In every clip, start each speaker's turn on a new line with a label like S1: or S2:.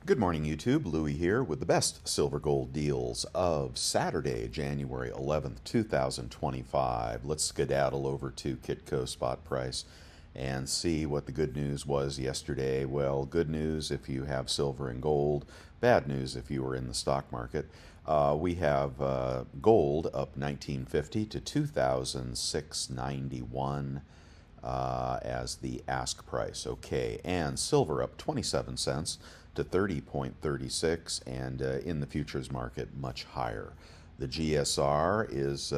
S1: Good morning, YouTube. Louie here with the best silver gold deals of Saturday, January 11th, 2025. Let's skedaddle over to Kitco spot price and see what the good news was yesterday. Well, good news if you have silver and gold, bad news if you were in the stock market. We have gold up 1950 to 2006.91 as the ask price. Okay, and silver up 27 cents to 30.36, and in the futures market much higher. The GSR is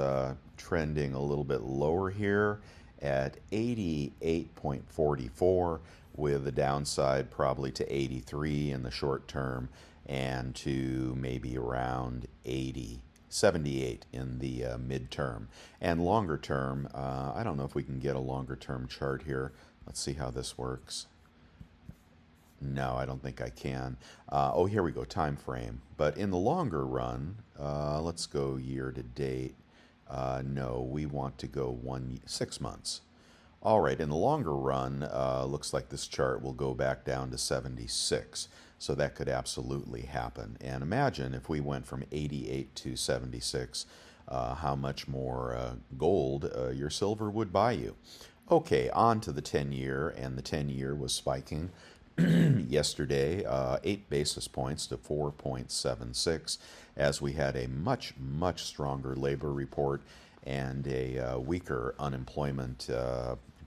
S1: trending a little bit lower here at 88.44, with a downside probably to 83 in the short term and to maybe around 78 in the midterm. And longer term, I don't know if we can get a longer term chart here. Let's see how this works. No, I don't think I can. Oh, here we go, time frame. But in the longer run, let's go year to date. No, we want to go 6 months. All right, in the longer run, looks like this chart will go back down to 76. So that could absolutely happen. And imagine if we went from 88 to 76, how much more gold your silver would buy you. Okay, on to the 10-year, and the 10-year was spiking yesterday, 8 basis points to 4.76, as we had a much stronger labor report and a weaker unemployment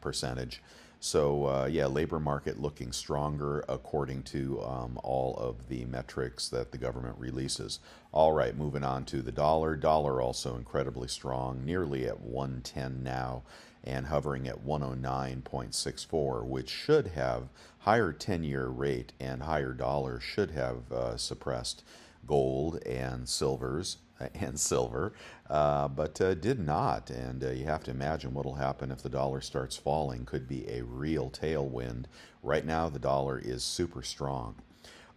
S1: percentage. So yeah, labor market looking stronger according to all of the metrics that the government releases. All right, moving on to the dollar. Dollar also incredibly strong, nearly at 110 now, and hovering at 109.64, which should have higher 10-year rate and higher dollar should have suppressed gold and silver, but did not. And you have to imagine what will happen if the dollar starts falling. Could be a real tailwind. Right now, the dollar is super strong.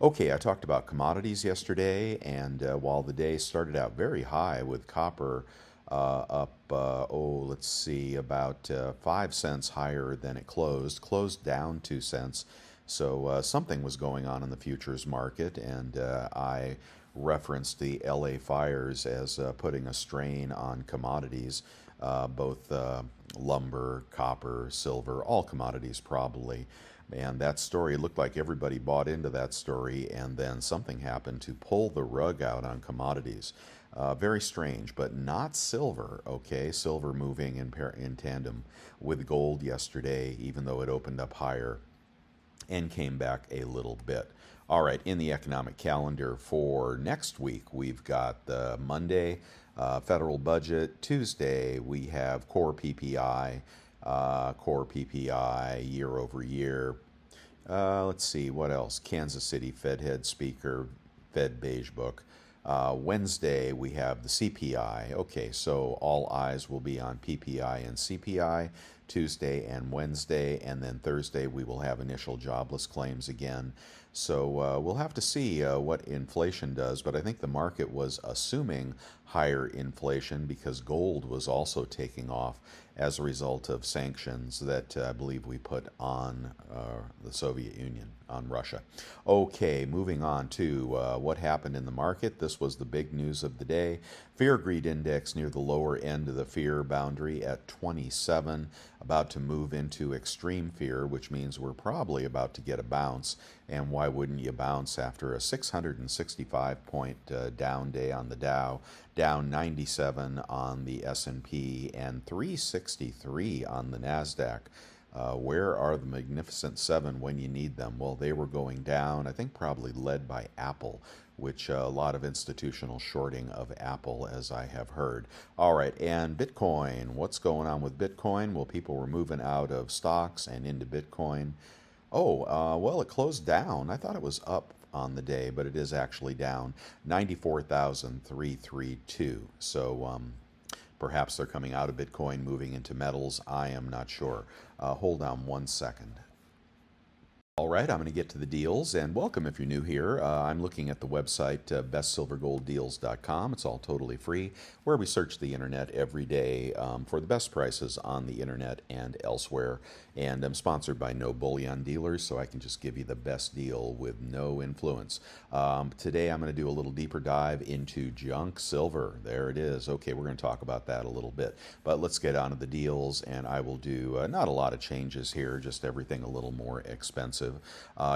S1: Okay, I talked about commodities yesterday, and while the day started out very high with copper up, let's see, about 5 cents higher than it closed down 2 cents. So something was going on in the futures market, and I referenced the LA fires as putting a strain on commodities, both lumber, copper, silver, all commodities probably. And that story looked like everybody bought into that story, and then something happened to pull the rug out on commodities. Very strange, but not silver, okay? Silver moving in tandem with gold yesterday, even though it opened up higher and came back a little bit. All right, in the economic calendar for next week, we've got the Monday federal budget. Tuesday, we have core PPI year over year. Let's see, what else? Kansas City Fed head speaker, Fed beige book. Wednesday, we have the CPI. Okay, so all eyes will be on PPI and CPI Tuesday and Wednesday, and then Thursday we will have initial jobless claims again. So we'll have to see what inflation does, but I think the market was assuming higher inflation because gold was also taking off as a result of sanctions that I believe we put on the Soviet Union, on Russia. Okay, moving on to what happened in the market. This was the big news of the day. Fear Greed Index near the lower end of the fear boundary at 27, about to move into extreme fear, which means we're probably about to get a bounce. And why wouldn't you bounce after a 665-point down day on the Dow, down 97 on the S&P, and 363 on the NASDAQ? Where are the Magnificent Seven when you need them? Well, they were going down, I think probably led by Apple, which a lot of institutional shorting of Apple, as I have heard. All right, and Bitcoin. What's going on with Bitcoin? Well, people were moving out of stocks and into Bitcoin. Oh, well, it closed down. I thought it was up on the day, but it is actually down 94,332. So perhaps they're coming out of Bitcoin, moving into metals. I am not sure. Hold on 1 second. All right, I'm going to get to the deals, and welcome if you're new here. I'm looking at the website bestsilvergolddeals.com. It's all totally free, where we search the internet every day for the best prices on the internet and elsewhere. And I'm sponsored by no bullion dealers, so I can just give you the best deal with no influence. Today I'm going to do a little deeper dive into junk silver. There it is. Okay, we're going to talk about that a little bit, but let's get on to the deals, and I will do not a lot of changes here, just everything a little more expensive.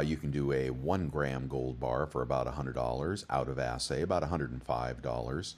S1: You can do a 1 gram gold bar for about $100 out of assay, about $105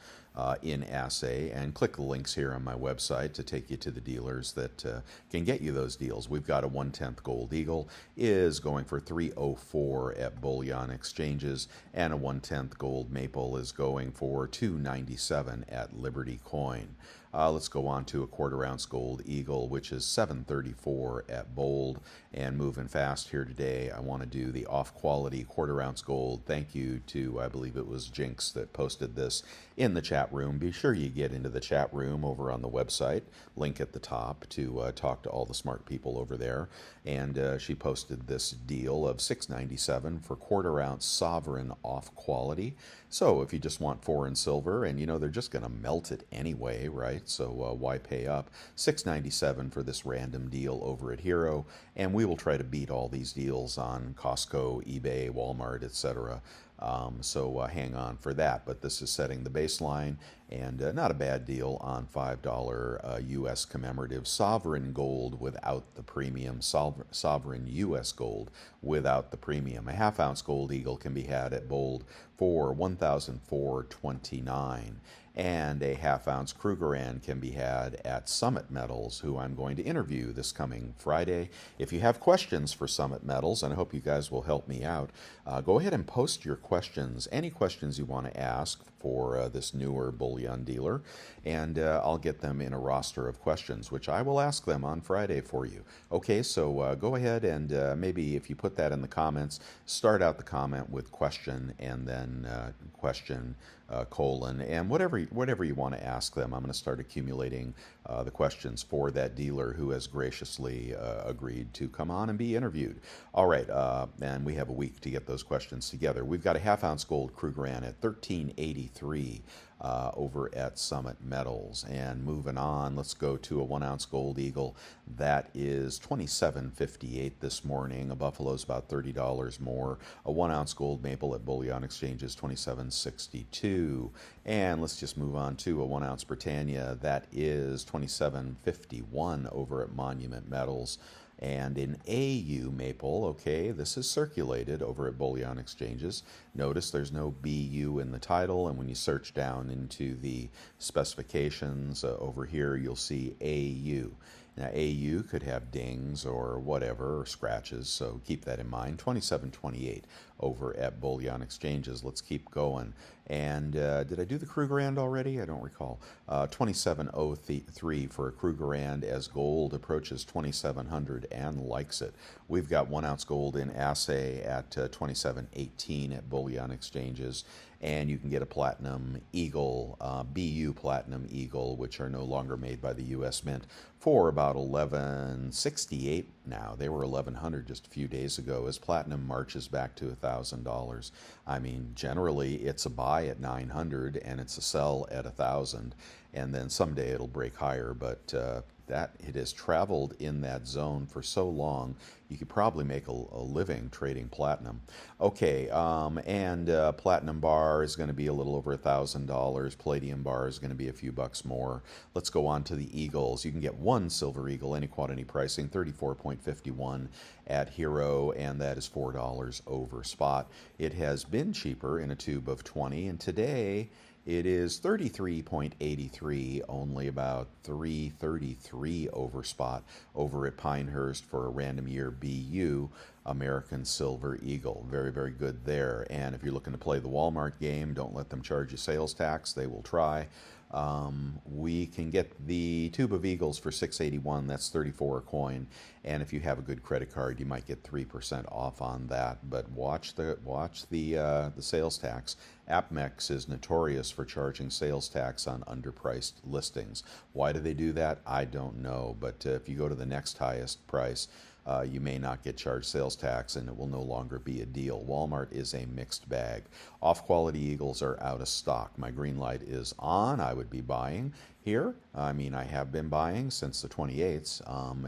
S1: in assay, and click the links here on my website to take you to the dealers that can get you those deals. We've got a 1/10 gold eagle is going for $304 at bullion exchanges, and a 1/10 gold maple is going for $297 at Liberty Coin. Let's go on to a 1/4 ounce gold eagle, which is $734 at Bold. And moving fast here today, I want to do the off-quality 1/4 ounce gold. Thank you to, I believe it was Jinx that posted this in the chat room. Be sure you get into the chat room over on the website, link at the top, to talk to all the smart people over there. And she posted this deal of $697 for 1/4 ounce sovereign off-quality. So if you just want foreign silver, and you know they're just going to melt it anyway, right? So why pay up? $697 for this random deal over at Hero, and we will try to beat all these deals on Costco, eBay, Walmart, etc. So hang on for that. But this is setting the baseline, and not a bad deal on $5 U.S. commemorative sovereign gold without the premium, sovereign U.S. gold without the premium. A 1/2 ounce gold eagle can be had at Bold for $1,429. And a 1/2 ounce Krugerrand can be had at Summit Metals, who I'm going to interview this coming Friday. If you have questions for Summit Metals, and I hope you guys will help me out, go ahead and post your questions, any questions you want to ask for this newer bullion dealer, and I'll get them in a roster of questions, which I will ask them on Friday for you. Okay, so go ahead and maybe if you put that in the comments, start out the comment with question, and then question colon, and whatever you want to ask them. I'm going to start accumulating the questions for that dealer who has graciously agreed to come on and be interviewed. All right, and we have a week to get those questions together. We've got a 1/2 ounce gold Krugerrand at $13.83 over at Summit Metals. And moving on, let's go to a 1 ounce gold eagle. That is $27.58 this morning. A buffalo's about $30 more. A 1 ounce gold maple at bullion exchange is $27.62. And let's just move on to a 1 ounce Britannia. That is $27.51 over at Monument Metals. And in AU maple, okay, this is circulated over at bullion exchanges. Notice there's no BU in the title, and when you search down into the specifications over here, you'll see AU. Now, AU could have dings or whatever, or scratches, so keep that in mind. $27.28 over at bullion exchanges. Let's keep going. And did I do the Krugerrand already? I don't recall. $27.03 for a Krugerrand as gold approaches 2,700 and likes it. We've got 1 ounce gold in assay at $27.18 at bullion exchanges. And you can get a platinum eagle, BU platinum eagle, which are no longer made by the U.S. Mint, for about $11.68 now. They were $1,100 just a few days ago as platinum marches back to $1,000. I mean, generally it's a buy at $900 and it's a sell at $1,000, and then someday it'll break higher, but that it has traveled in that zone for so long, you could probably make a living trading platinum. Okay, and platinum bar is going to be a little over $1,000. Palladium bar is going to be a few bucks more. Let's go on to the eagles. You can get one silver eagle, any quantity pricing, 34.51 at Hero, and that is $4 over spot. It has been cheaper in a tube of 20, and today it is 33.83, only about 333 over spot over at Pinehurst for a random year BU American Silver Eagle. Very, very good there. And if you're looking to play the Walmart game, don't let them charge you sales tax. They will try. We can get the tube of eagles for $6.81. That's 34 a coin. And if you have a good credit card, you might get 3% off on that. But watch the sales tax. AppMex is notorious for charging sales tax on underpriced listings. Why do they do that? I don't know. But if you go to the next highest price, you may not get charged sales tax, and it will no longer be a deal. Walmart is a mixed bag. Off-quality eagles are out of stock. My green light is on. I would be buying. here. I mean, I have been buying since the 28s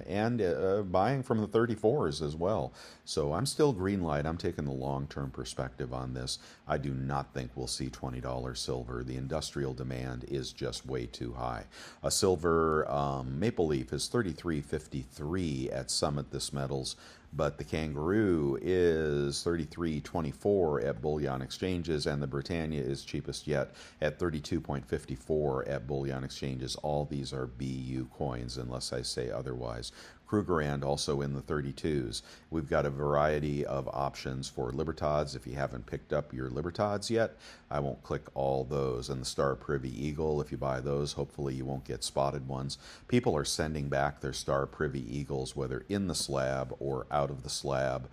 S1: and buying from the 34s as well. So I'm still green light. I'm taking the long-term perspective on this. I do not think we'll see $20 silver. The industrial demand is just way too high. A silver maple leaf is 33.53 at Summit This Metals, but the kangaroo is 33.24 at bullion exchanges, and the Britannia is cheapest yet at 32.54 at bullion exchanges. All these are BU coins, unless I say otherwise. Krugerrand also in the 32s. We've got a variety of options for Libertads. If you haven't picked up your Libertads yet, I won't click all those. And the Star Privy Eagle, if you buy those, hopefully you won't get spotted ones. People are sending back their Star Privy Eagles, whether in the slab or out of the slab.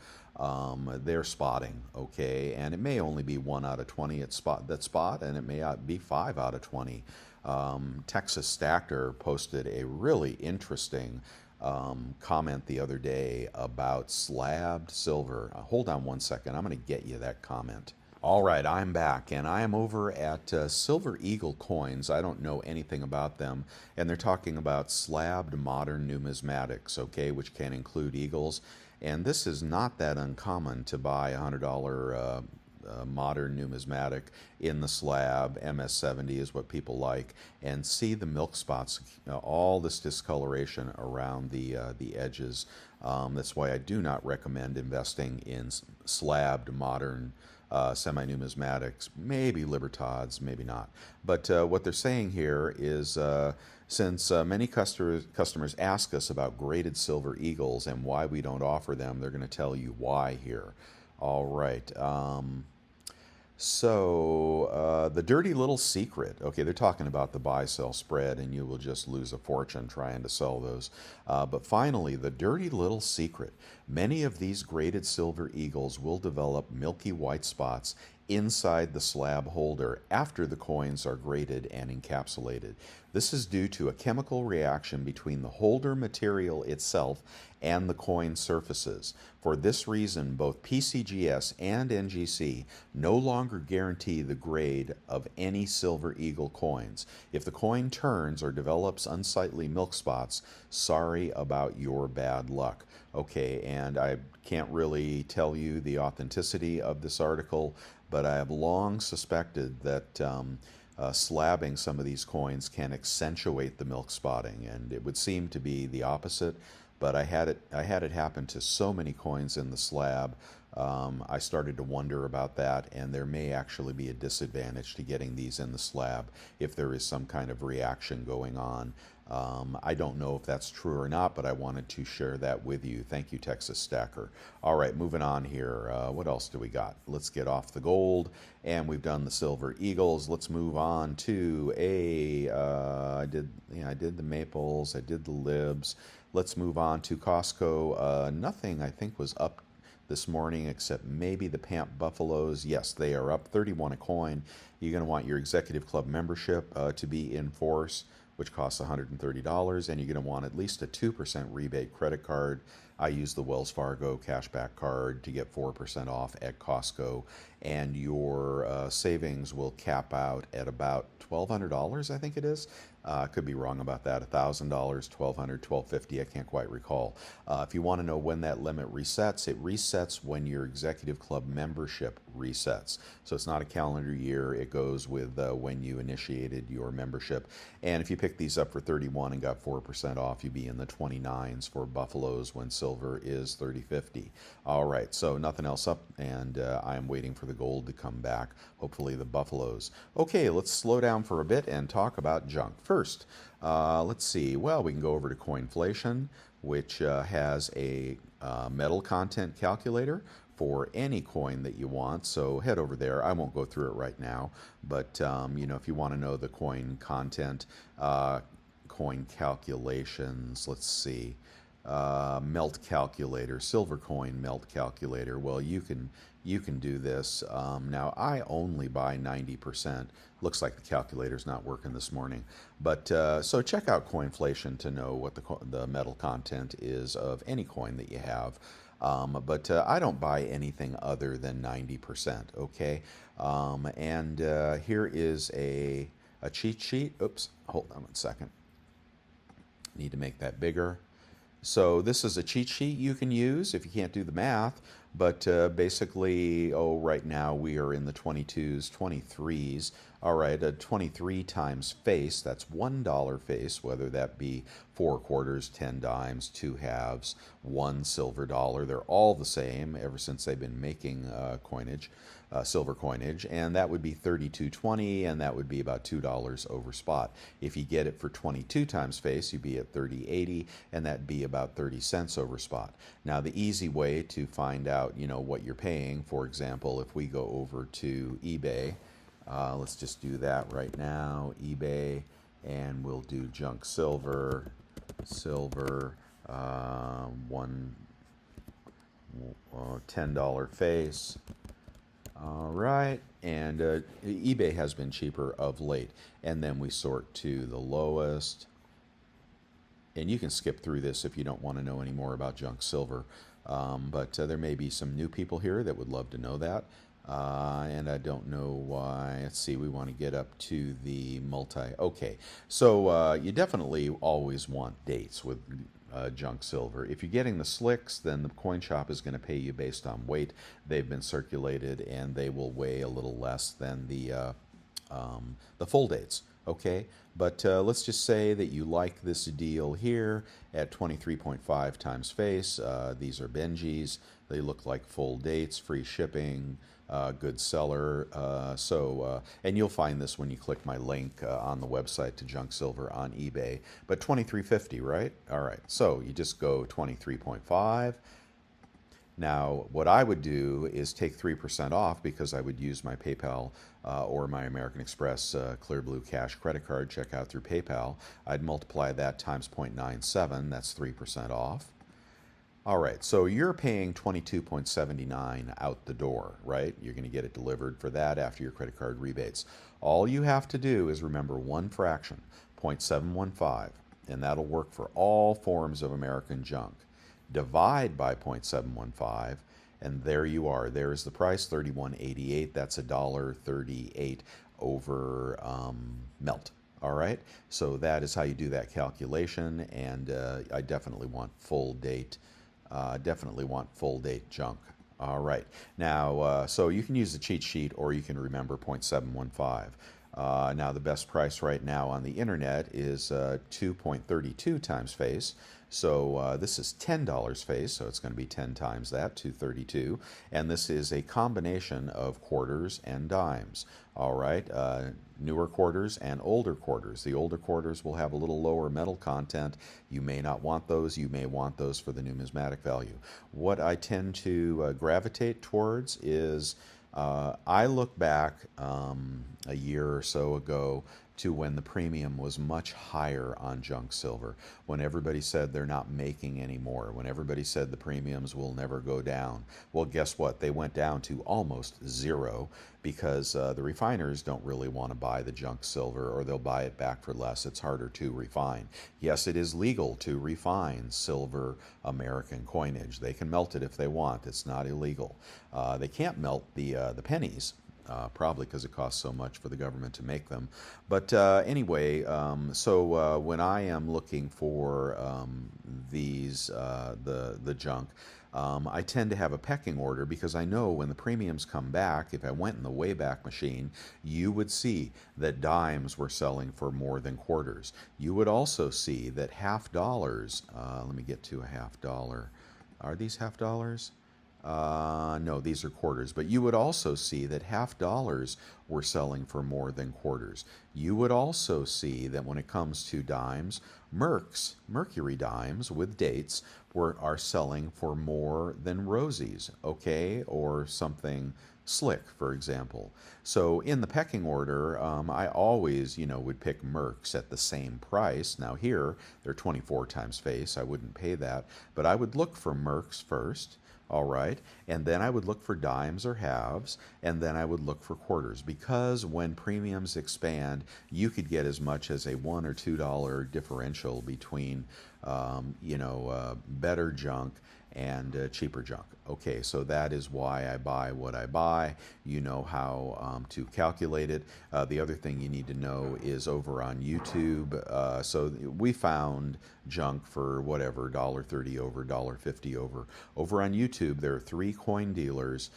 S1: They're spotting, okay, and it may only be 1 out of 20 at spot, and it may be 5 out of 20. Texas Stacker posted a really interesting comment the other day about slabbed silver. Hold on one second. I'm going to get you that comment. All right, I'm back, and I am over at Silver Eagle Coins. I don't know anything about them, and they're talking about slabbed modern numismatics, okay, which can include eagles. And this is not that uncommon to buy a $100 modern numismatic in the slab. MS70 is what people like, and see the milk spots, all this discoloration around the edges. That's why I do not recommend investing in slabbed modern semi-numismatics. Maybe Libertads, maybe not. But what they're saying here is since many customers ask us about graded silver eagles and why we don't offer them, they're going to tell you why here. All right. So the dirty little secret, okay, they're talking about the buy-sell spread, and you will just lose a fortune trying to sell those. But finally, the dirty little secret. Many of these graded silver eagles will develop milky white spots inside the slab holder after the coins are graded and encapsulated. This is due to a chemical reaction between the holder material itself and the coin surfaces. For this reason, both PCGS and NGC no longer guarantee the grade of any Silver Eagle coins. If the coin turns or develops unsightly milk spots, sorry about your bad luck. Okay, and I can't really tell you the authenticity of this article, but I have long suspected that slabbing some of these coins can accentuate the milk spotting, and it would seem to be the opposite. But I had it happen to so many coins in the slab. I started to wonder about that, and there may actually be a disadvantage to getting these in the slab if there is some kind of reaction going on. I don't know if that's true or not, but I wanted to share that with you. Thank you, Texas Stacker. All right, moving on here. What else do we got? Let's get off the gold, and we've done the Silver Eagles. Let's move on to I did the maples, I did the libs. Let's move on to Costco. Nothing, I think, was up this morning except maybe the Pamp Buffaloes. Yes, they are up 31 a coin. You're going to want your Executive Club membership to be in force, which costs $130, and you're going to want at least a 2% rebate credit card. I use the Wells Fargo cashback card to get 4% off at Costco, and your savings will cap out at about $1,200, I think it is. Could be wrong about that. $1,000, $1,200, $1,250. I can't quite recall. If you want to know when that limit resets, it resets when your Executive Club membership resets. So it's not a calendar year. It goes with when you initiated your membership. And if you pick these up for 31 and got 4% off, you'd be in the 29s for Buffaloes when silver is 30.50. All right, so nothing else up, and I'm waiting for the gold to come back. Hopefully the Buffaloes. Okay, let's slow down for a bit and talk about junk. First, let's see. Well, we can go over to Coinflation, which has a metal content calculator for any coin that you want. So head over there. I won't go through it right now, but if you want to know the coin content, coin calculations, let's see. Melt calculator, silver coin melt calculator. Well, you can do this. Now, I only buy 90%. Looks like the calculator's not working this morning. But so check out Coinflation to know what the metal content is of any coin that you have. But I don't buy anything other than 90%, okay? And here is a a cheat sheet. Oops, hold on 1 second. Need to make that bigger. So this is a cheat sheet you can use if you can't do the math, but basically, right now we are in the 22s, 23s. All right, a 23 times face, that's $1 face, whether that be 4 quarters, 10 dimes, 2 halves, 1 silver dollar. They're all the same ever since they've been making coinage. Silver coinage, and that would be 32.20, and that would be about $2 over spot. If you get it for 22 times face, you'd be at 30.80, and that'd be about 30 cents over spot. Now, the easy way to find out, what you're paying, for example, if we go over to eBay, let's just do that right now, eBay, and we'll do junk silver, one $10 face. All right, and eBay has been cheaper of late. And then we sort to the lowest. And you can skip through this if you don't want to know any more about junk silver. But there may be some new people here that would love to know that. And I don't know why. Let's see, we want to get up to the multi. Okay, so you definitely always want dates with junk silver. If you're getting the slicks, then the coin shop is going to pay you based on weight. They've been circulated, and they will weigh a little less than the full dates. Okay, but let's just say that you like this deal here at 23.5 times face. These are Benjis. They look like full dates, free shipping. Good seller. And you'll find this when you click my link on the website to junk silver on eBay. But 23.50, right? All right. So you just go 23.5. Now, what I would do is take 3% off, because I would use my PayPal or my American Express Clear Blue Cash credit card. Check out through PayPal. I'd multiply that times 0.97. That's 3% off. All right, so you're paying $22.79 out the door, right? You're going to get it delivered for that after your credit card rebates. All you have to do is remember one fraction, 0.715, and that'll work for all forms of American junk. Divide by 0.715, and there you are. There's the price, $31.88. That's $1.38 over melt. All right, so that is how you do that calculation, and I definitely want full date. Definitely want full date junk. All right. Now, so you can use the cheat sheet, or you can remember 0.715. Now, the best price right now on the internet is 2.32 times face. So this is $10 face, so it's going to be 10 times that, 232. And this is a combination of quarters and dimes. All right, newer quarters and older quarters. The older quarters will have a little lower metal content. You may not want those. You may want those for the numismatic value. What I tend to gravitate towards is I look back a year or so ago to when the premium was much higher on junk silver, when everybody said they're not making any more, when everybody said the premiums will never go down. Well, guess what? They went down to almost zero, because the refiners don't really want to buy the junk silver, or they'll buy it back for less. It's harder to refine. Yes, it is legal to refine silver American coinage. They can melt it if they want. It's not illegal. They can't melt the pennies. Probably because it costs so much for the government to make them. But anyway, so when I am looking for the junk, I tend to have a pecking order, because I know when the premiums come back, if I went in the Wayback Machine, you would see that dimes were selling for more than quarters. You would also see that half dollars, let me get to a half dollar. Are these half dollars? No, these are quarters. But you would also see that half dollars were selling for more than quarters. You would also see that when it comes to dimes, Mercury dimes with dates, are selling for more than rosies, okay, or something slick, for example. So in the pecking order, I always, would pick Mercs at the same price. Now here, they're 24 times face. I wouldn't pay that, but I would look for Mercs first. All right, and then I would look for dimes or halves, and then I would look for quarters, because when premiums expand, you could get as much as a $1 or $2 differential between, better junk and cheaper junk. Okay, so that is why I buy what I buy. You know how to calculate it. The other thing you need to know is over on YouTube. So we found junk for whatever, $1.30 over, $1.50 over. Over on YouTube, there are 3 coin dealers,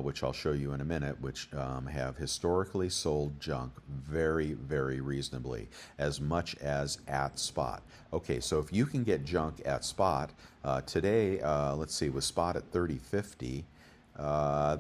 S1: which I'll show you in a minute, which have historically sold junk very, very reasonably, as much as at spot. Okay, so if you can get junk at spot, today, let's see, with spot at 30.50,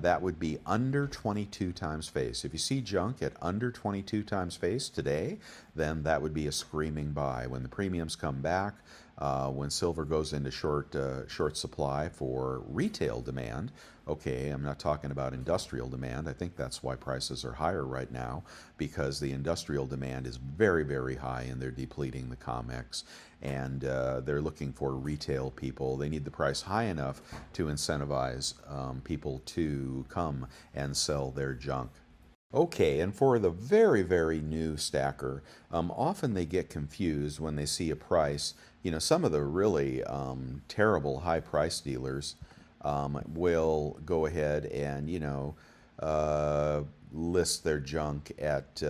S1: that would be under 22 times face. If you see junk at under 22 times face today, then that would be a screaming buy. When the premiums come back, when silver goes into short supply for retail demand, okay, I'm not talking about industrial demand. I think that's why prices are higher right now, because the industrial demand is very, very high and they're depleting the COMEX, and they're looking for retail people. They need the price high enough to incentivize people to come and sell their junk. Okay, and for the very, very new stacker, often they get confused when they see a price. You know, some of the really terrible high price dealers will go ahead and, list their junk at,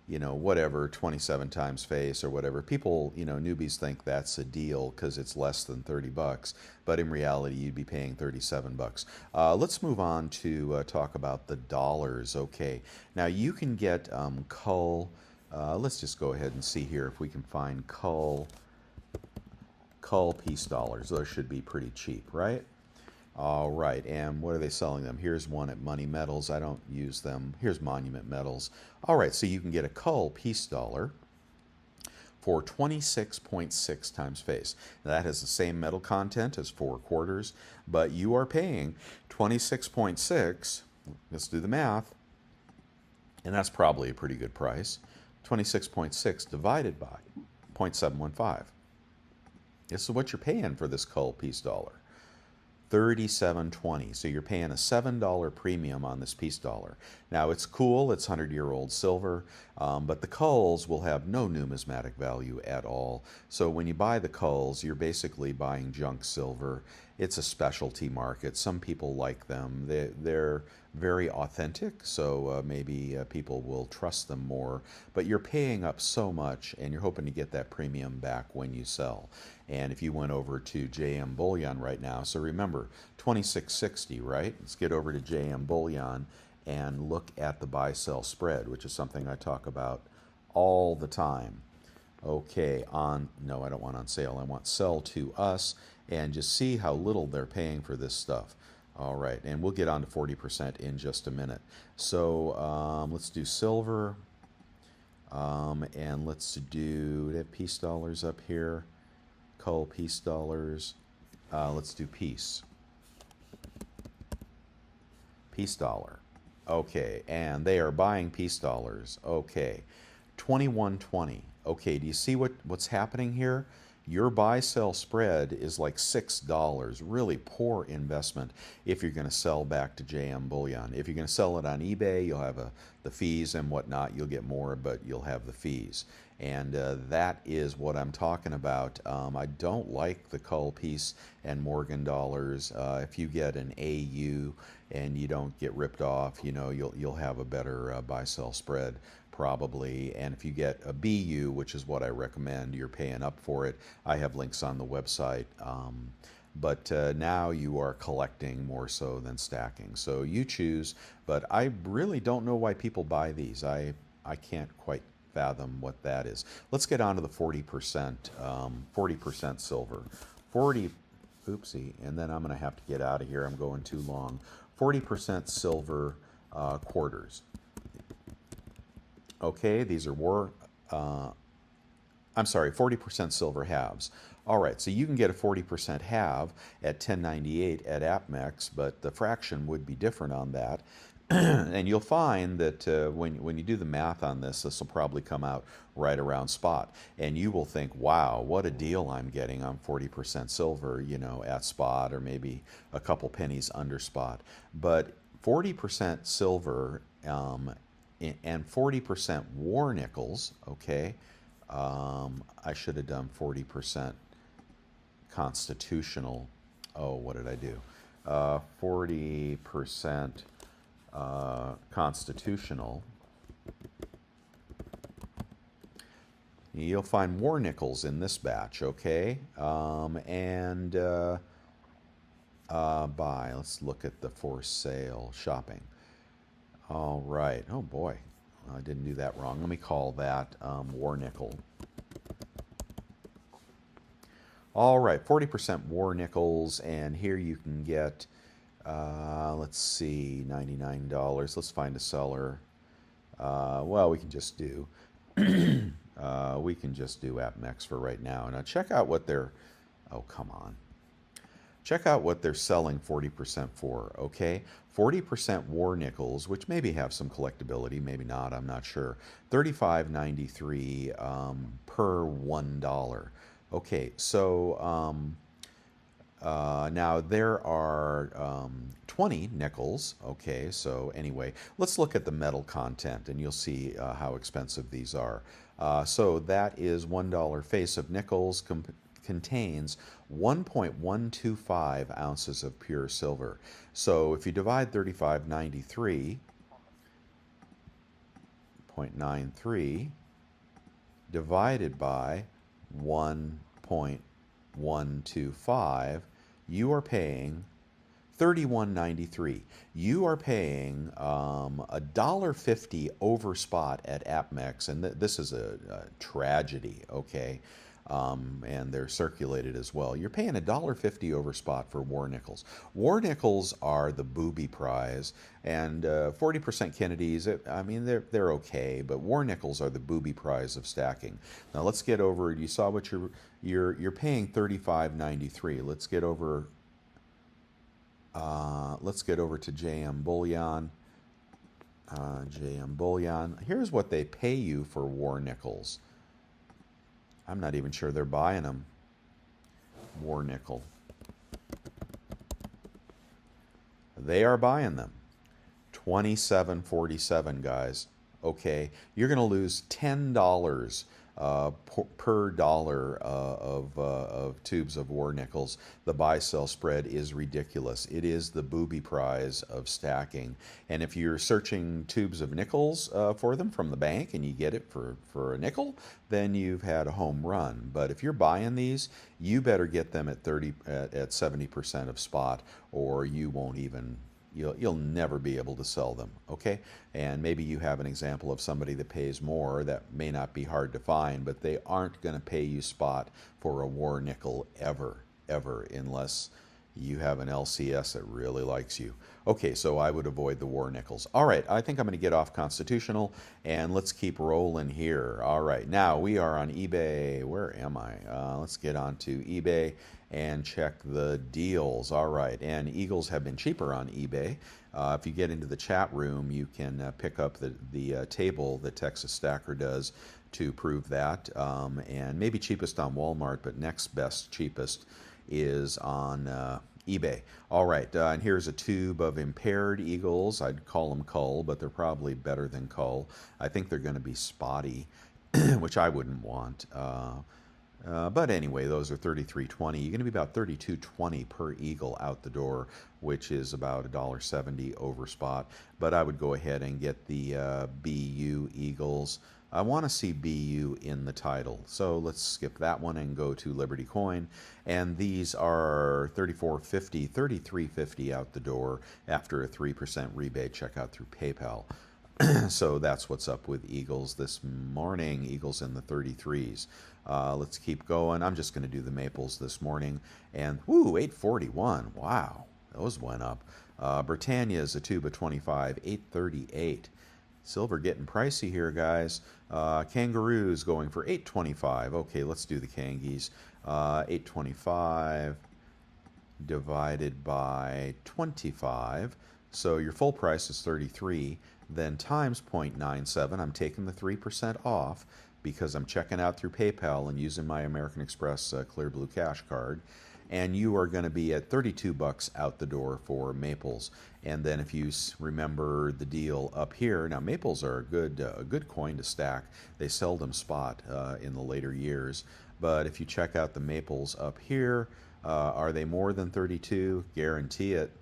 S1: whatever, 27 times face or whatever. People, newbies think that's a deal because it's less than 30 bucks, but in reality, you'd be paying 37 bucks. Let's move on to talk about the dollars. Okay, now you can get cull. Let's just go ahead and see here if we can find cull piece dollars. Those should be pretty cheap, right? All right, and what are they selling them? Here's one at Money Metals. I don't use them. Here's Monument Metals. All right, so you can get a cull piece dollar for 26.6 times face. Now, that has the same metal content as 4 quarters, but you are paying 26.6. Let's do the math, and that's probably a pretty good price. 26.6 divided by 0.715. This is what you're paying for this cull piece dollar. 37.20. So you're paying a $7 premium on this piece dollar. Now it's cool, it's 100-year-old silver, but the culls will have no numismatic value at all. So when you buy the culls, you're basically buying junk silver. It's a specialty market. Some people like them. They're very authentic, so maybe people will trust them more. But you're paying up so much, and you're hoping to get that premium back when you sell. And if you went over to JM Bullion right now, so remember, 2660, right? Let's get over to JM Bullion and look at the buy-sell spread, which is something I talk about all the time. Okay, no, I don't want on sale. I want sell to us, and just see how little they're paying for this stuff. All right, and we'll get on to 40% in just a minute. So let's do silver, and let's do, they have piece dollars up here. Cull piece dollars. Let's do piece dollar. Okay, and they are buying piece dollars. Okay, 21.20. Okay, do you see what's happening here? Your buy-sell spread is like $6. Really poor investment if you're going to sell back to JM Bullion. If you're going to sell it on eBay, you'll have the fees and whatnot. You'll get more, but you'll have the fees. And that is what I'm talking about. I don't like the cull piece and Morgan dollars. If you get an AU and you don't get ripped off, you'll have a better buy-sell spread probably. And if you get a BU, which is what I recommend, you're paying up for it. I have links on the website. But now you are collecting more so than stacking. So you choose, but I really don't know why people buy these. I can't quite fathom what that is. Let's get on to the 40%, 40% silver. 40, oopsie, and then I'm going to have to get out of here. I'm going too long. 40% silver quarters. Okay, these are 40% silver halves. All right, so you can get a 40% halve at 10.98 at APMEX, but the fraction would be different on that. And you'll find that when you do the math on this, this will probably come out right around spot. And you will think, wow, what a deal I'm getting on 40% silver, at spot, or maybe a couple pennies under spot. But 40% silver and 40% war nickels, okay, I should have done 40% constitutional. Oh, what did I do? 40% constitutional, you'll find war nickels in this batch, okay? Buy. Let's look at the for sale shopping. All right. Oh boy, I didn't do that wrong. Let me call that war nickel. All right, 40% war nickels, and here you can get, let's see, $99. Let's find a seller. Well, we can just do AppMex for right now. Now check out what they're. Oh, come on. Check out what they're selling 40% for, okay? 40% war nickels, which maybe have some collectability, maybe not, I'm not sure. $35.93 per $1. Okay, so now there are 20 nickels, okay, so anyway, let's look at the metal content and you'll see how expensive these are. So that is $1 face of nickels, contains 1.125 ounces of pure silver. So if you divide 35.93 divided by 1.125, you are paying $31.93. You are paying $1.50 over spot at AppMex, and this is a tragedy, okay? And they're circulated as well. You're paying $1.50 over spot for war nickels. War nickels are the Booby prize, and 40% Kennedys, I mean, they're okay, but war nickels are the Booby prize of stacking. Now let's get over. You saw what you're paying $35.93. Let's get over. Let's get over to JM Bullion. JM Bullion. Here's what they pay you for war nickels. I'm not even sure they're buying them. War nickel. They are buying them. $27.47, guys. Okay, you're going to lose $10 per dollar of tubes of war nickels. The buy-sell spread is ridiculous. It is the Booby prize of stacking. And if you're searching tubes of nickels for them from the bank and you get it for a nickel, then you've had a home run. But if you're buying these, you better get them at 70% of spot, or you won't even. You'll never be able to sell them, okay? And maybe you have an example of somebody that pays more. That may not be hard to find, but they aren't going to pay you spot for a war nickel ever, unless you have an LCS that really likes you. Okay, so I would avoid the war nickels. All right, I think I'm going to get off constitutional, and let's keep rolling here. All right, now we are on eBay. Where am I? Let's get on to eBay and check the deals. All right, and Eagles have been cheaper on eBay. If you get into the chat room, you can pick up the table that Texas Stacker does to prove that. And maybe cheapest on Walmart, but next best cheapest is on eBay. All right, and here's a tube of impaired Eagles. I'd call them cull, but they're probably better than cull. I think they're going to be spotty, which I wouldn't want. But anyway, those are $33.20. You're going to be about $32.20 per eagle out the door, which is about $1.70 over spot. But I would go ahead and get the BU Eagles. I want to see BU in the title, so let's skip that one and go to Liberty Coin. And these are $34.50, $33.50 out the door after a 3% rebate checkout through PayPal. So that's what's up with Eagles this morning. Eagles in the 33s. Let's keep going. I'm just going to do the Maples this morning. And, whoo, 841. Wow, those went up. Britannia is a tube of 25, 838. Silver getting pricey here, guys. Kangaroos going for 825. Okay, let's do the Kangies. 825 divided by 25. So your full price is 33. Then times 0.97. I'm taking the 3% off because I'm checking out through PayPal and using my American Express Clear Blue Cash card. And you are going to be at $32 out the door for Maples. And then if you remember the deal up here, now Maples are a good coin to stack. They seldom spot in the later years. But if you check out the Maples up here, Are they more than 32? Guarantee it.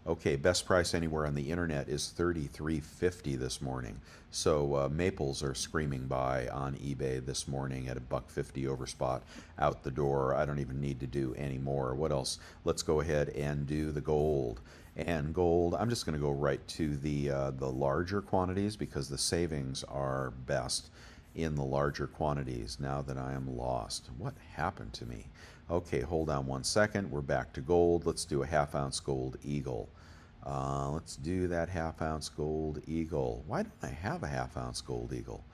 S1: Okay, best price anywhere on the internet is 33.50 this morning. So maples are screaming by on eBay this morning at a $1.50 over spot out the door. I don't even need to do any more. What else? Let's go ahead and do the gold. And gold, I'm just going to go right to the larger quantities because the savings are best in the larger quantities. Now that I am lost, what happened to me? Okay, hold on one second. We're back to gold. Let's do a half-ounce gold eagle. Let's do that half-ounce gold eagle. Why don't I have a half-ounce gold eagle?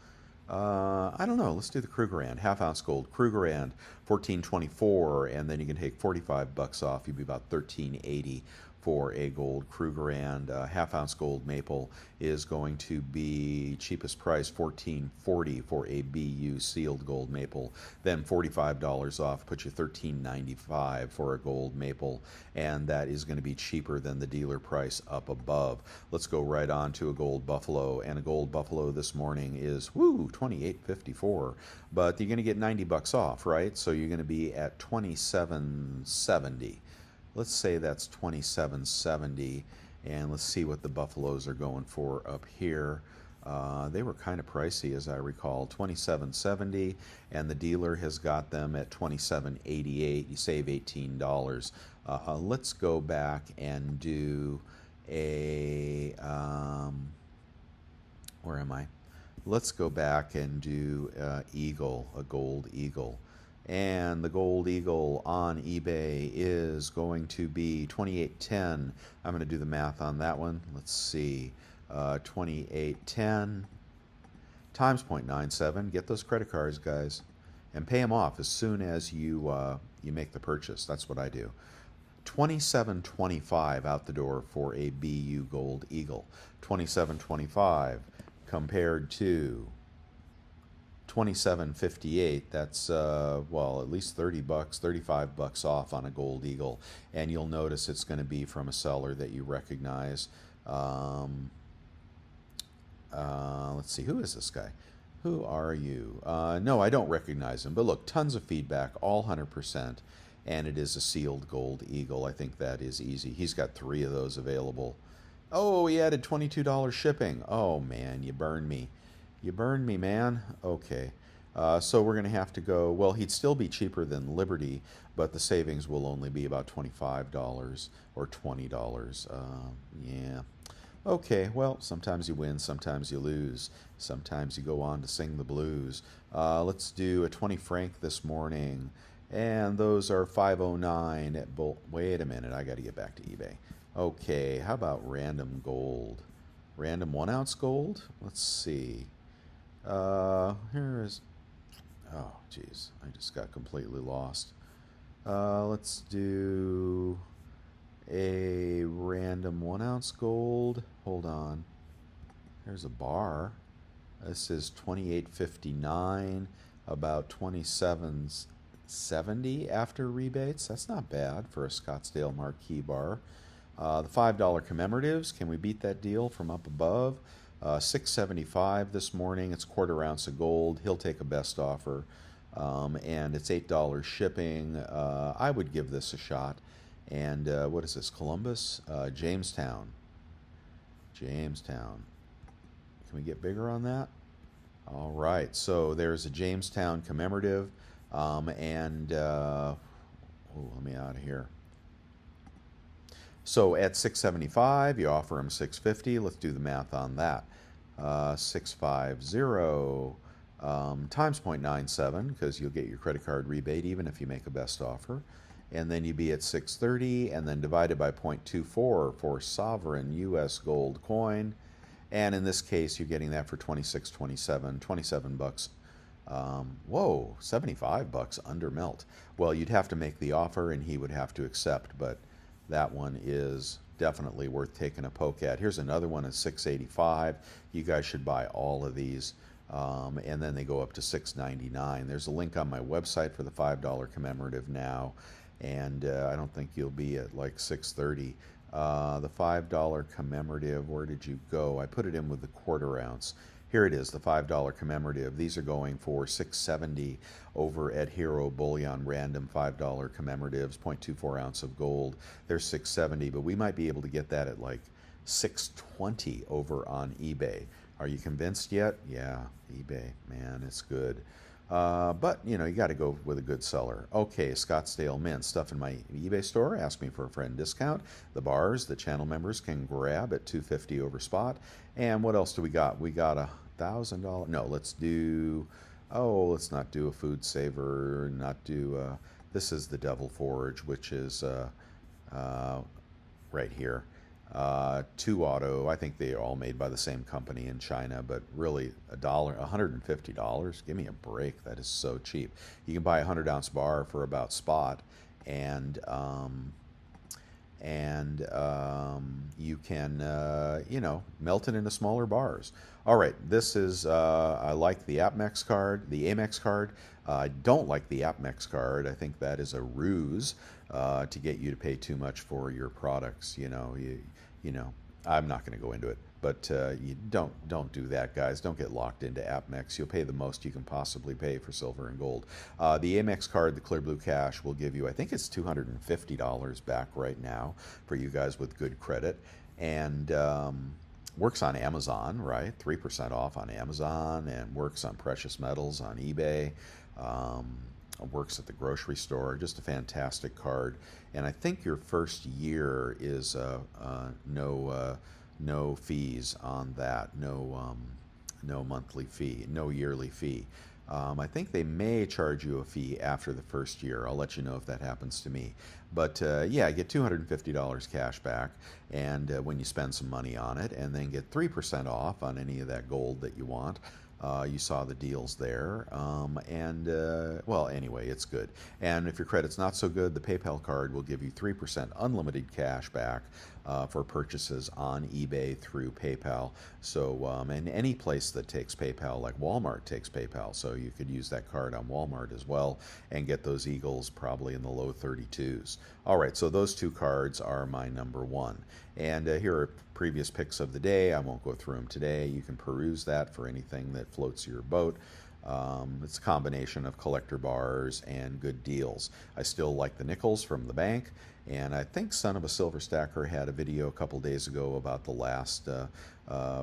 S1: I don't know. Let's do the Krugerrand, half-ounce gold Krugerrand, 1424, and then you can take $45 off. You'd be about $13.80 for a gold Krugerrand. Half-ounce gold maple is going to be cheapest price $14.40 for a BU sealed gold maple. Then $45 off puts you $13.95 for a gold maple, and that is going to be cheaper than the dealer price up above. Let's go right on to a gold buffalo, and a gold buffalo this morning is $28.54, but you're going to get $90 off, right? So you're going to be at $27.70. Let's say that's $27.70, and let's see what the buffaloes are going for up here. They were kind of pricey, as I recall, $27.70, and the dealer has got them at $27.88. You save $18. Let's go back and do a where am I? Let's go back and do eagle, a gold eagle. And the gold eagle on eBay is going to be $28.10. I'm going to do the math on that one. Let's see, $28.10 times 0.97. Get those credit cards, guys, and pay them off as soon as you make the purchase. That's what I do. $27.25 out the door for a BU gold eagle. $27.25 compared to $27.58. That's well, at least $30, $35 off on a gold eagle, and you'll notice it's going to be from a seller that you recognize. Let's see, who is this guy? Who are you? No, I don't recognize him, but look, tons of feedback, all 100%, and it is a sealed gold eagle. I think that is easy. He's got 3 of those available. Oh, he added $22 shipping. Oh man, you burned me. You burned me, man. Okay. So we're going to have to go, well, he'd still be cheaper than Liberty, but the savings will only be about $25 or $20. Yeah. Okay, well, sometimes you win, sometimes you lose. Sometimes you go on to sing the blues. Let's do a 20 franc this morning, and those are 509 at wait a minute, I got to get back to eBay. Okay, how about random gold? Random 1 ounce gold? Let's see. Here is, oh geez, I just got completely lost. Let's do a random 1 ounce gold. Hold on. There's a bar. This is $28.59, about $27.70 after rebates. That's not bad for a Scottsdale Marquee bar. The $5 commemoratives, can we beat that deal from up above? $6.75 this morning. It's quarter ounce of gold. He'll take a best offer, and it's $8 shipping. I would give this a shot. And what is this? Columbus, Jamestown. Jamestown. Can we get bigger on that? All right. So there's a Jamestown commemorative, and oh, let me out of here. So at $6.75, you offer him $6.50. Let's do the math on that. 650 times 0.97, because you'll get your credit card rebate even if you make a best offer. And then you'd be at $6.30, and then divided by 0.24 for sovereign U.S. gold coin. And in this case, you're getting that for $26.27, $27. Whoa, $75 under melt. Well, you'd have to make the offer, and he would have to accept, but that one is definitely worth taking a poke at. Here's another one at $6.85. You guys should buy all of these. And then they go up to $6.99. There's a link on my website for the $5 commemorative now, and I don't think you'll be at like $6.30. The $5 commemorative, where did you go? I put it in with the quarter ounce, Here it is, the $5 commemorative. These are going for $6.70 over at Hero Bullion, random $5 commemoratives, 0.24 ounce of gold. They're $6.70, but we might be able to get that at like $6.20 over on eBay. Are you convinced yet? Yeah, eBay, man, it's good. But you know, you got to go with a good seller. Okay, Scottsdale Mint, stuff in my eBay store. Ask me for a friend discount. The bars the channel members can grab at $250 over spot. And what else do we got? We got $1,000. No, let's do. Oh, let's not do a food saver. Not do. This is the Devil Forge, which is right here. 2 auto. I think they are all made by the same company in China, but really $150. Give me a break. That is so cheap. You can buy a 100-ounce bar for about spot, and you can you know, melt it into smaller bars. All right, this is I like the Amex card, the Amex card. I don't like the Amex card. I think that is a ruse to get you to pay too much for your products. You know, I'm not going to go into it, but you don't do that, guys. Don't get locked into Amex. You'll pay the most you can possibly pay for silver and gold. The Amex card, the Clear Blue Cash, will give you, I think it's $250 back right now for you guys with good credit, and works on Amazon, right? 3% off on Amazon, and works on precious metals on eBay. Works at the grocery store. Just a fantastic card. And I think your first year is no fees on that. No monthly fee, no yearly fee. I think they may charge you a fee after the first year. I'll let you know if that happens to me. But yeah, get $250 cash back, and when you spend some money on it, and then get 3% off on any of that gold that you want. You saw the deals there, well, anyway, it's good. And if your credit's not so good, the PayPal card will give you 3% unlimited cash back for purchases on eBay through PayPal. So, and any place that takes PayPal, like Walmart takes PayPal, so you could use that card on Walmart as well and get those Eagles probably in the low 32s. All right, so those 2 cards are my number 1. And here are previous picks of the day. I won't go through them today. You can peruse that for anything that floats your boat. It's a combination of collector bars and good deals. I still like the nickels from the bank, and I think Son of a Silver Stacker had a video a couple days ago about the last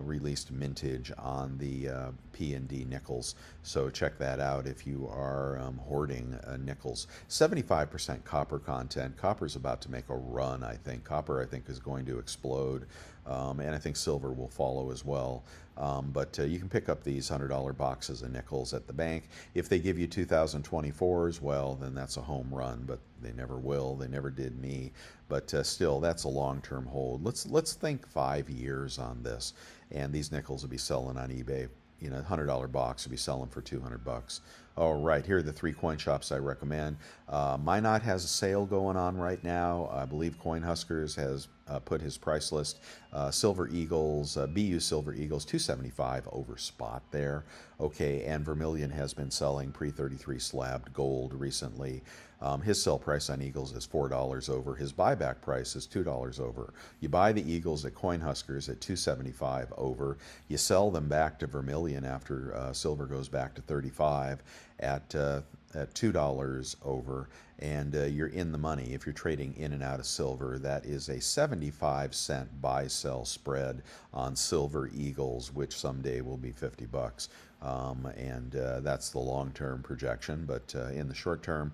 S1: released mintage on the P&D nickels. So check that out if you are hoarding nickels. 75% copper content. Copper's about to make a run, I think. Copper, I think, is going to explode. And I think silver will follow as well. But you can pick up these $100 boxes of nickels at the bank. If they give you 2024s, well, then that's a home run, but they never will. They never did me. But still, that's a long-term hold. Let's think 5 years on this, and these nickels will be selling on eBay. You know, $100 box will be selling for $200. All right, here are the 3 coin shops I recommend. Minot has a sale going on right now. I believe Coin Huskers has put his price list. Silver Eagles, BU Silver Eagles, $275 over spot there. Okay, and Vermilion has been selling pre-33 slabbed gold recently. His sell price on Eagles is $4 over. His buyback price is $2 over. You buy the Eagles at Coin Huskers at $275 over. You sell them back to Vermilion after silver goes back to 35 at $2 over, and you're in the money. If you're trading in and out of silver, that is a 75-cent buy-sell spread on Silver Eagles, which someday will be $50. And that's the long-term projection, but in the short term,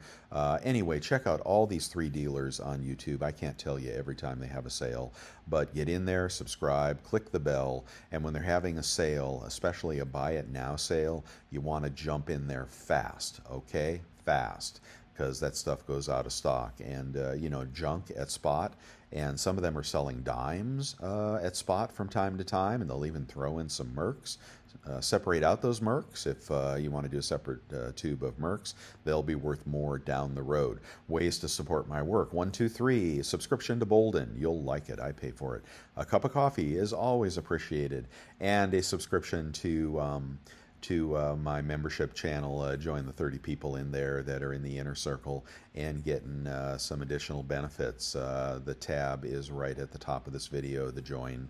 S1: anyway, check out all these 3 dealers on YouTube. I can't tell you every time they have a sale, but get in there, subscribe, click the bell, and when they're having a sale, especially a buy it now sale, you want to jump in there fast, okay? Fast, because that stuff goes out of stock. And you know, junk at spot, and some of them are selling dimes at spot from time to time, and they'll even throw in some mercs. Separate out those mercs if you want to do a separate tube of mercs. They'll be worth more down the road. Ways to support my work: 1, 2, 3. Subscription to Bolden. You'll like it. I pay for it. A cup of coffee is always appreciated, and a subscription to to my membership channel, join the 30 people in there that are in the inner circle and getting some additional benefits. The tab is right at the top of this video, the join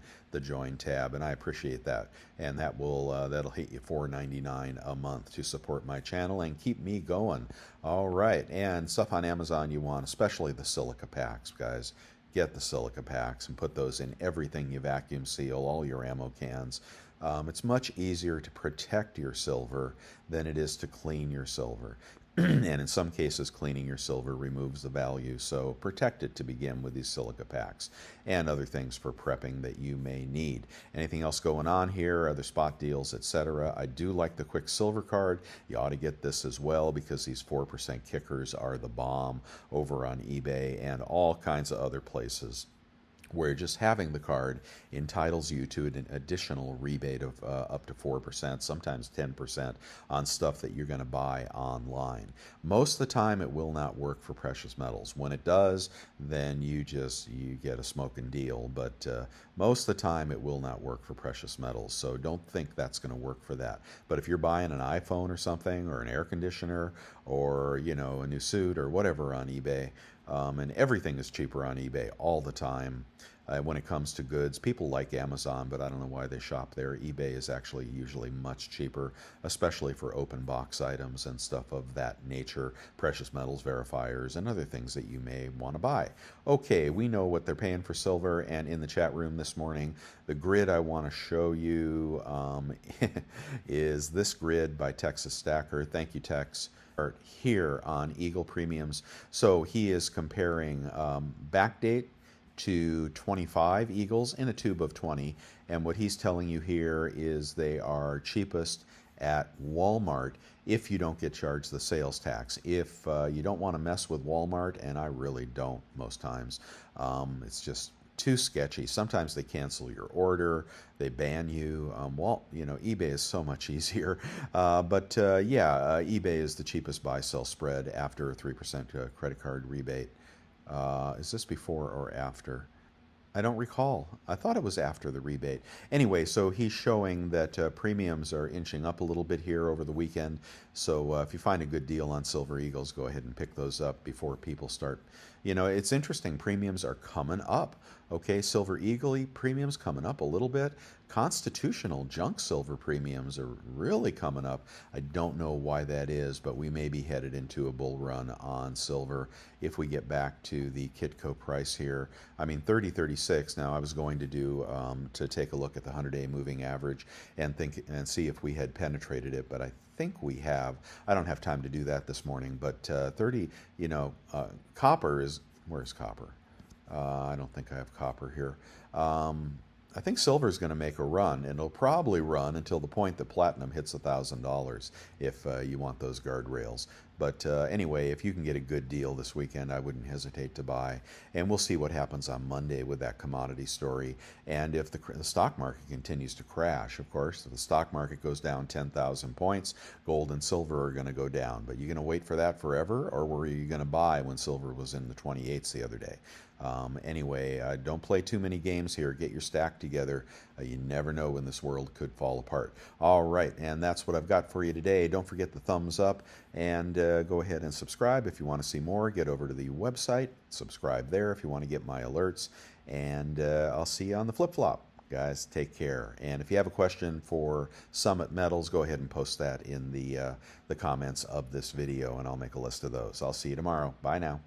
S1: tab, and I appreciate that. And that will that'll hit you $4.99 a month to support my channel and keep me going. All right, and stuff on Amazon you want, especially the silica packs, guys. Get the silica packs and put those in everything you vacuum seal, all your ammo cans. It's much easier to protect your silver than it is to clean your silver. And in some cases, cleaning your silver removes the value. So protect it to begin with these silica packs and other things for prepping that you may need. Anything else going on here, other spot deals, etc. I do like the quick silver card. You ought to get this as well because these 4% kickers are the bomb over on eBay and all kinds of other places, where just having the card entitles you to an additional rebate of up to 4%, sometimes 10% on stuff that you're going to buy online. Most of the time it will not work for precious metals. When it does, then you get a smoking deal, but most of the time it will not work for precious metals, so don't think that's going to work for that. But if you're buying an iPhone or something, or an air conditioner, or a new suit or whatever on eBay, and everything is cheaper on eBay all the time. When it comes to goods, people like Amazon, but I don't know why they shop there. eBay is actually usually much cheaper, especially for open box items and stuff of that nature, precious metals verifiers, and other things that you may want to buy. Okay, we know what they're paying for silver, and in the chat room this morning, the grid I want to show you is this grid by Texas Stacker. Thank you, Tex. Here on Eagle Premiums. So he is comparing backdate to 25 Eagles in a tube of 20, and what he's telling you here is they are cheapest at Walmart if you don't get charged the sales tax. If you don't want to mess with Walmart, and I really don't most times, it's just too sketchy. Sometimes they cancel your order, they ban you. Well, eBay is so much easier. But eBay is the cheapest buy-sell spread after a 3% credit card rebate. Is this before or after? I don't recall. I thought it was after the rebate. Anyway, so he's showing that premiums are inching up a little bit here over the weekend. So if you find a good deal on Silver Eagles, go ahead and pick those up before people start. It's interesting. Premiums are coming up. Okay, Silver Eagle premiums coming up a little bit. Constitutional junk silver premiums are really coming up. I don't know why that is, but we may be headed into a bull run on silver if we get back to the Kitco price here. I mean, 30.36. Now, I was going to do to take a look at the 100-day moving average and see if we had penetrated it, but I think we have. I don't have time to do that this morning, but 30. Copper is, where's copper? I don't think I have copper here. I think silver is going to make a run, and it'll probably run until the point that platinum hits $1,000 if you want those guardrails. But anyway, if you can get a good deal this weekend, I wouldn't hesitate to buy. And we'll see what happens on Monday with that commodity story. And if the stock market continues to crash, of course, if the stock market goes down 10,000 points, gold and silver are going to go down. But you're going to wait for that forever, or were you going to buy when silver was in the 28s the other day? Anyway, don't play too many games here. Get your stack together. You never know when this world could fall apart. All right, and that's what I've got for you today. Don't forget the thumbs up, and go ahead and subscribe if you want to see more. Get over to the website, subscribe there if you want to get my alerts, and I'll see you on the flip-flop. Guys, take care. And if you have a question for Summit Metals, go ahead and post that in the comments of this video, and I'll make a list of those. I'll see you tomorrow. Bye now.